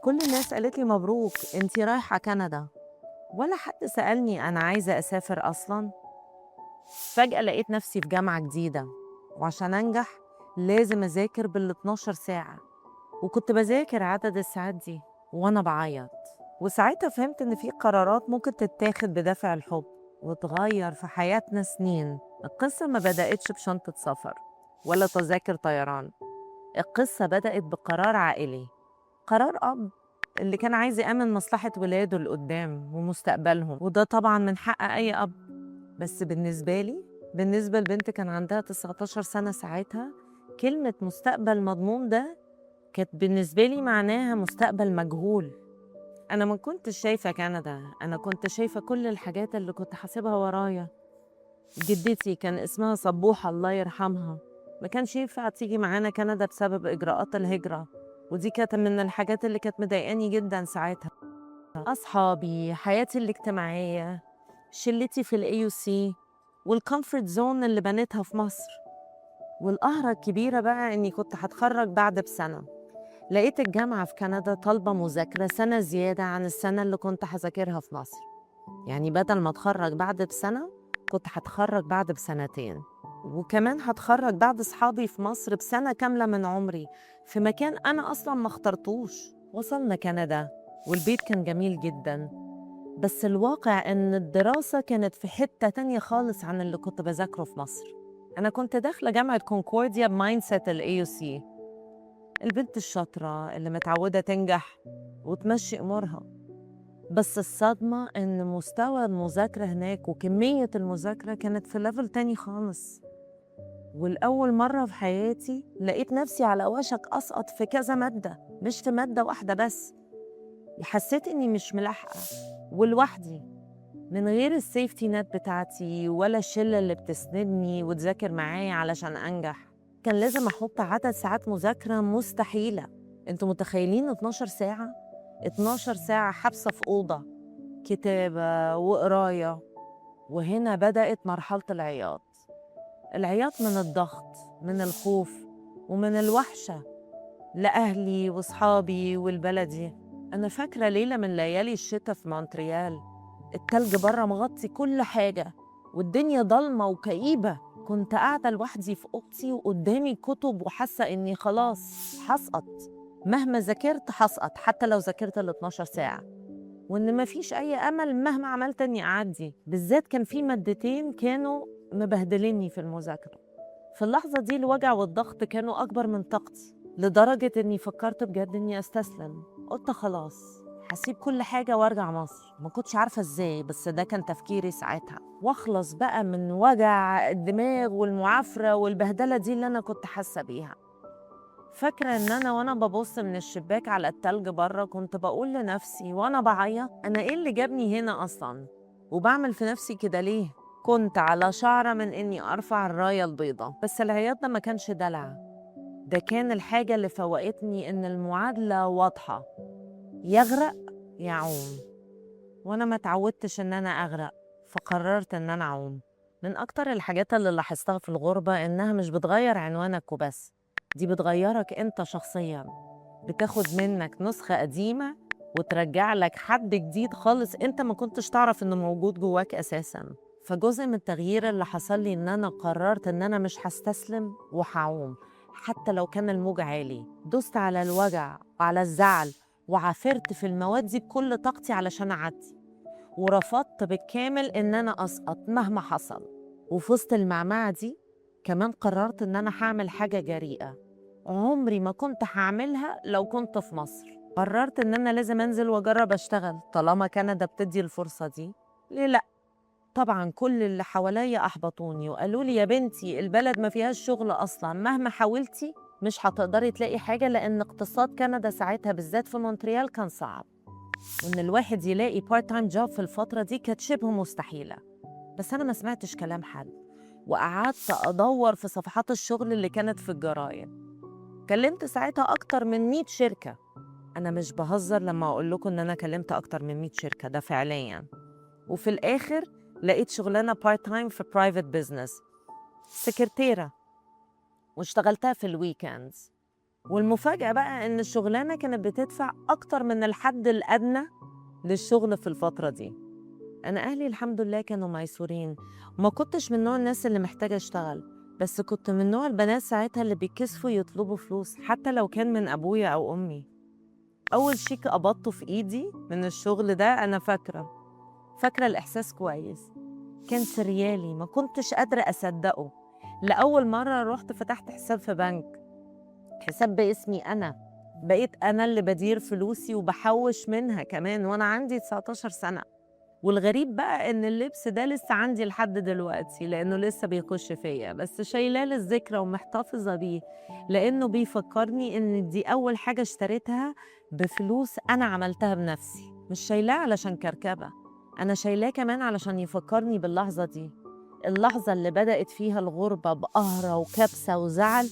كل الناس قالت لي مبروك انتي رايحة كندا، ولا حد سألني أنا عايزة أسافر أصلا. فجأة لقيت نفسي في جامعة جديدة، وعشان أنجح لازم أذاكر بال 12 ساعة، وكنت بذاكر عدد الساعات دي وأنا بعيط. وساعتها فهمت إن في قرارات ممكن تتاخد بدافع الحب وتغير في حياتنا سنين. القصة ما بدأتش بشنطة سفر ولا تذاكر طيران، القصة بدأت بقرار عائلي، قرار أب اللي كان عايز يأمن مصلحة ولاده لقدام ومستقبلهم، وده طبعا من حق أي أب. بس بالنسبة لبنت كان عندها 19 سنة ساعتها، كلمة مستقبل مضمون ده كانت بالنسبة لي معناها مستقبل مجهول. أنا ما كنتش شايفة كندا، أنا كنت شايفة كل الحاجات اللي كنت حاسبها ورايا. جدتي كان اسمها صبوحة الله يرحمها، ما كانش ينفع تيجي معانا كندا بسبب إجراءات الهجرة، ودي كانت من الحاجات اللي كانت مضايقاني جدا ساعتها. أصحابي، حياتي الاجتماعية، شلتي في الاي يو سي، والكومفورت زون اللي بنيتها في مصر. والقهرة الكبيرة بقى إني كنت هتخرج بعد بسنة. لقيت الجامعة في كندا طالبة مذاكرة سنة زيادة عن السنة اللي كنت هذاكرها في مصر، يعني بدل ما اتخرج بعد بسنة كنت هتخرج بعد بسنتين، وكمان هتخرج بعد صحابي في مصر بسنة كاملة من عمري في مكان أنا أصلا ما اخترتوش. وصلنا كندا والبيت كان جميل جدا، بس الواقع إن الدراسة كانت في حتة تانية خالص عن اللي كنت بذاكره في مصر. أنا كنت داخلة جامعة كونكورديا بمايند سيت ال AUC، البنت الشاطرة اللي متعودة تنجح وتمشي أمورها. بس الصدمة إن مستوى المذاكرة هناك وكمية المذاكرة كانت في ليفل تاني خالص. والأول مرة في حياتي لقيت نفسي على وشك أسقط في كذا مادة، مش في مادة واحدة بس. حسيت إني مش ملاحقة ولوحدي، من غير السيفتي نت بتاعتي ولا الشلة اللي بتسندني وتذاكر معايا علشان أنجح. كان لازم أحط عدد ساعات مذاكرة مستحيلة. انتوا متخيلين 12 ساعة؟ 12 ساعة حبسة في أوضة، كتابة وقراية. وهنا بدأت مرحلة العياط، العياط من الضغط، من الخوف، ومن الوحشة لأهلي وصحابي والبلدي. أنا فاكرة ليلة من ليالي الشتاء في مونتريال، التلج بره مغطي كل حاجة والدنيا ضلمة وكئيبة. كنت قاعدة لوحدي في أوضتي وقدامي كتب وحاسة إني خلاص هسقط، مهما ذاكرت هسقط حتى لو ذاكرت ال 12 ساعة، وإن مفيش أي أمل مهما عملت إني أعدي. بالذات كان في مادتين كانوا مبهدليني في المذاكرة. في اللحظة دي الوجع والضغط كانوا أكبر من طاقتي، لدرجة إني فكرت بجد إني أستسلم. قلت خلاص هسيب كل حاجة وارجع مصر، ما كنتش عارفة ازاي بس ده كان تفكيري ساعتها، واخلص بقى من وجع الدماغ والمعافرة والبهدلة دي اللي أنا كنت حاسة بيها. فاكرة إن أنا وأنا ببص من الشباك على التلج بره كنت بقول لنفسي وأنا بعيط، أنا إيه اللي جابني هنا أصلا؟ وبعمل في نفسي كده ليه؟ كنت على شعرة من إني أرفع الراية البيضة. بس العياط ده ما كانش دلع، ده كان الحاجة اللي فوقتني إن المعادلة واضحة، يغرق يعوم. وأنا ما تعودتش إن أنا أغرق، فقررت إن أنا أعوم. من أكتر الحاجات اللي لاحظتها في الغربة إنها مش بتغير عنوانك وبس، دي بتغيرك أنت شخصياً، بتاخد منك نسخة قديمة وترجع لك حد جديد خالص أنت ما كنتش تعرف إنه موجود جواك أساساً. فجزء من التغيير اللي حصل لي إن أنا قررت إن أنا مش هستسلم وهعوم حتى لو كان الموج عالي. دوست على الوجع وعلى الزعل وعافرت في المواد دي بكل طاقتي علشان أعدي، ورفضت بالكامل إن أنا أسقط مهما حصل. وفي وسط المعمعة دي كمان قررت إن أنا هعمل حاجة جريئة عمري ما كنت هعملها لو كنت في مصر. قررت إن أنا لازم أنزل وأجرب أشتغل طالما كندا بتدي الفرصة دي، ليه لأ؟ طبعا كل اللي حواليا أحبطوني وقالوا لي يا بنتي البلد ما فيهاش شغل أصلا، مهما حاولتي مش هتقدري تلاقي حاجة، لأن اقتصاد كندا ساعتها بالذات في مونتريال كان صعب، وإن الواحد يلاقي بارت تايم جوب في الفترة دي كانت شبه مستحيلة. بس أنا ما سمعتش كلام حد، وقعدت أدور في صفحات الشغل اللي كانت في الجرايد. كلمت ساعتها أكتر من 100 شركة، أنا مش بهزر لما أقول لكم إن أنا كلمت أكتر من 100 شركة، ده فعليا. وفي الآخر لقيت شغلانة بارت تايم في برايفت بزنس، سكرتيرة، واشتغلتها في الويكندز. والمفاجأة بقى إن الشغلانة كانت بتدفع أكتر من الحد الأدنى للشغل في الفترة دي. أنا أهلي الحمد لله كانوا ميسورين، وما كنتش من نوع الناس اللي محتاجة أشتغل، بس كنت من نوع البنات ساعتها اللي بيتكسفوا يطلبوا فلوس حتى لو كان من أبويا أو أمي. أول شيك قبضته في إيدي من الشغل ده أنا فاكرة الإحساس كويس. كان سريالي ما كنتش قادرة أصدقه. لأول مرة رحت فتحت حساب في بنك، حساب باسمي أنا، بقيت أنا اللي بدير فلوسي وبحوش منها كمان وأنا عندي 19 سنة. والغريب بقى إن اللبس ده لسه عندي لحد دلوقتي لأنه لسه بيخش فيا، بس شايلاه للذكرى ومحتفظة بيه لأنه بيفكرني إن دي أول حاجة اشتريتها بفلوس أنا عملتها بنفسي. مش شايلاه علشان كركبة، أنا شايلاه كمان علشان يفكرني باللحظة دي، اللحظة اللي بدأت فيها الغربة بقهرة وكبسة وزعل.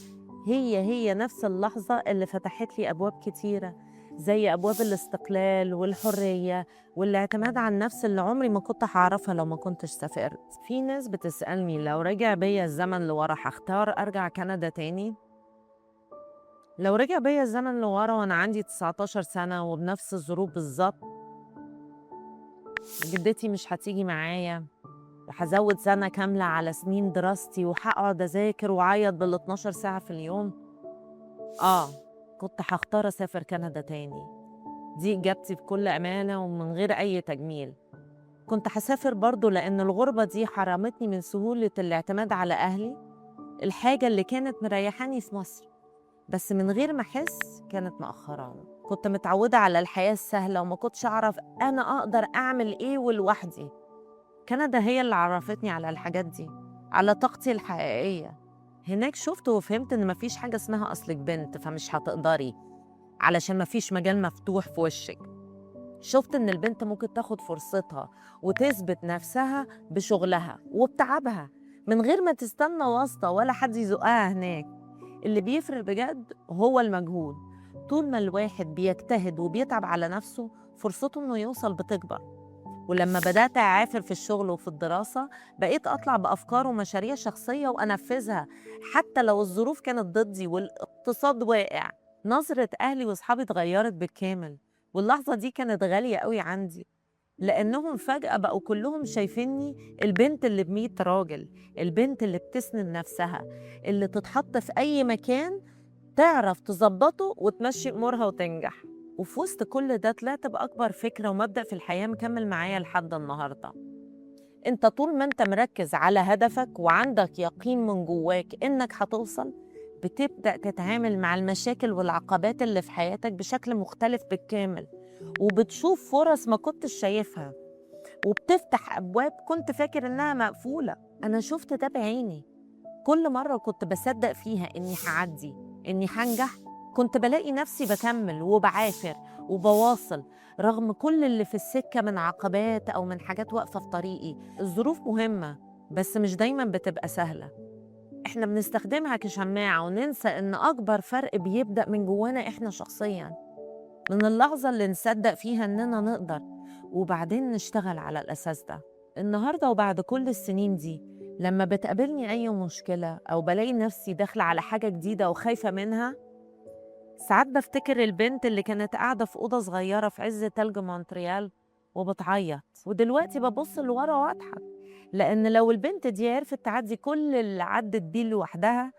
هي نفس اللحظة اللي فتحت لي أبواب كتيرة، زي أبواب الاستقلال والحرية والاعتماد على النفس اللي عمري ما كنت هعرفها لو ما كنتش سافرت. في ناس بتسألني لو رجع بيا الزمن لورا هختار أرجع كندا تاني؟ لو رجع بيا الزمن لورا وأنا عندي 19 سنة وبنفس الظروف بالظبط، جدتي مش هتيجي معايا وهزود سنة كاملة على سنين دراستي وهقعد أذاكر وأعيط بال12 ساعة في اليوم، كنت هختار أسافر كندا تاني. دي إجابتي بكل أمانة ومن غير أي تجميل. كنت هسافر برضو لأن الغربة دي حرمتني من سهولة الاعتماد على أهلي، الحاجة اللي كانت مريحاني في مصر بس من غير ما أحس كانت مأخراني. كنت متعودة على الحياة السهلة وما كنتش أعرف أنا أقدر أعمل إيه ولوحدي. كندا هي اللي عرفتني على الحاجات دي، على طاقتي الحقيقية. هناك شفت وفهمت إن مفيش حاجة اسمها أصلك بنت فمش هتقدري علشان مفيش مجال مفتوح في وشك. شفت إن البنت ممكن تاخد فرصتها وتثبت نفسها بشغلها وبتعبها من غير ما تستنى واسطة ولا حد يزقها هناك. اللي بيفرق بجد هو المجهود. طول ما الواحد بيجتهد وبيتعب على نفسه فرصته إنه يوصل بتكبر. ولما بدأت أعافر في الشغل وفي الدراسة بقيت أطلع بأفكار ومشاريع شخصية وأنفذها حتى لو الظروف كانت ضدي والاقتصاد واقع. نظرة أهلي وأصحابي اتغيرت بالكامل، واللحظة دي كانت غالية قوي عندي لأنهم فجأة بقوا كلهم شايفيني البنت اللي ب100 راجل، البنت اللي بتسند نفسها، اللي تتحط في أي مكان تعرف تظبطه وتمشي أمورها وتنجح. وفي وسط كل ده طلعت بأكبر فكرة ومبدأ في الحياة مكمل معايا لحد النهاردة. انت طول ما انت مركز على هدفك وعندك يقين من جواك انك هتوصل، بتبدأ تتعامل مع المشاكل والعقبات اللي في حياتك بشكل مختلف بالكامل، وبتشوف فرص ما كنتش شايفها، وبتفتح أبواب كنت فاكر إنها مقفولة. أنا شفت ده بعيني. كل مرة كنت بصدق فيها إني هعدي، إني هنجح، كنت بلاقي نفسي بكمل وبعافر وبواصل رغم كل اللي في السكة من عقبات أو من حاجات واقفة في طريقي. الظروف مهمة بس مش دايما بتبقى سهلة، إحنا بنستخدمها كشماعة وننسى إن أكبر فرق بيبدأ من جوانا إحنا شخصياً، من اللحظة اللي نصدق فيها إننا نقدر وبعدين نشتغل على الأساس ده. النهاردة وبعد كل السنين دي لما بتقابلني أي مشكلة أو بلاقي نفسي داخلة على حاجة جديدة وخايفة منها، ساعات بفتكر البنت اللي كانت قاعدة في أوضة صغيرة في عز تلج مونتريال وبتعيط، ودلوقتي ببص لورا وأضحك لأن لو البنت دي عرفت تعدي كل اللي عدت بيه لوحدها،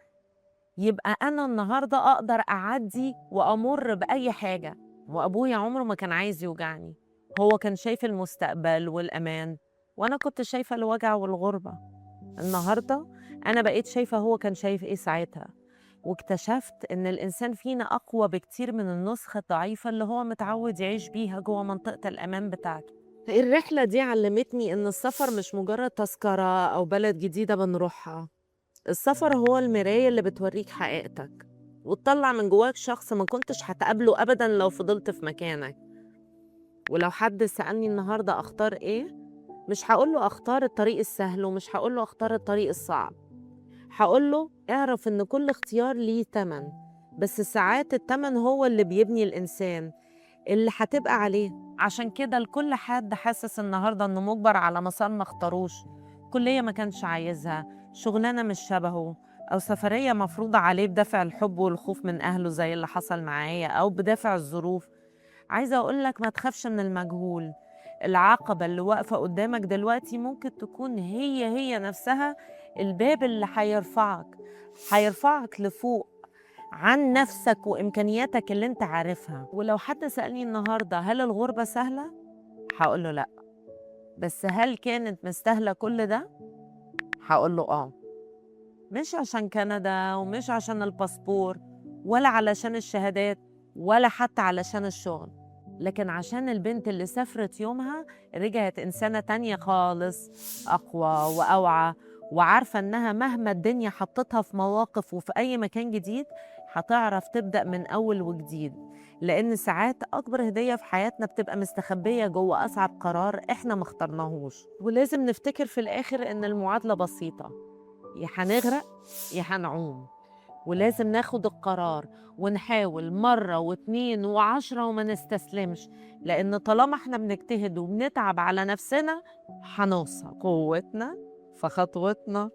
يبقى أنا النهاردة أقدر أعدي وأمر بأي حاجة. وأبويا عمره ما كان عايز يوجعني، هو كان شايف المستقبل والأمان وأنا كنت شايفة الوجع والغربة. النهاردة أنا بقيت شايفة هو كان شايف إيه ساعتها، واكتشفت إن الإنسان فينا أقوى بكتير من النسخة الضعيفة اللي هو متعود يعيش بيها جوه منطقة الأمان بتاعته. الرحلة دي علمتني إن السفر مش مجرد تذكرة أو بلد جديدة بنروحها، السفر هو المراية اللي بتوريك حقيقتك وتطلع من جواك شخص ما كنتش هتقابله أبداً لو فضلت في مكانك. ولو حد سألني النهاردة أختار إيه، مش هقوله أختار الطريق السهل ومش هقوله أختار الطريق الصعب، هقوله اعرف إن كل اختيار ليه تمن، بس ساعات التمن هو اللي بيبني الإنسان اللي هتبقى عليه. عشان كده لكل حد حاسس النهاردة إنه مجبر على مسار ما اختاروش، كلية ما كانش عايزها، شغلانة مش شبهه، أو سفرية مفروضة عليه بدافع الحب والخوف من أهله زي اللي حصل معايا أو بدافع الظروف. عايزة أقولك ما تخافش من المجهول. العقبة اللي واقفة قدامك دلوقتي ممكن تكون هي نفسها الباب اللي هيرفعك لفوق عن نفسك وإمكانياتك اللي انت عارفها. ولو حد سألني النهاردة هل الغربة سهلة؟ هقوله لأ. بس هل كانت مستاهلة كل ده؟ هقوله آه. مش عشان كندا ومش عشان الباسبور ولا علشان الشهادات ولا حتى علشان الشغل، لكن عشان البنت اللي سافرت يومها رجعت إنسانة تانية خالص، أقوى وأوعى، وعارفة إنها مهما الدنيا حطتها في مواقف وفي أي مكان جديد هتعرف تبدأ من أول وجديد. لأن ساعات أكبر هدية في حياتنا بتبقى مستخبية جوه أصعب قرار إحنا مخترناهوش. ولازم نفتكر في الآخر إن المعادلة بسيطة، يا هنغرق يا هنعوم. ولازم ناخد القرار ونحاول مرة واتنين وعشرة وما نستسلمش، لأن طالما احنا بنجتهد وبنتعب على نفسنا هنوصل. قوتنا في خطوتنا.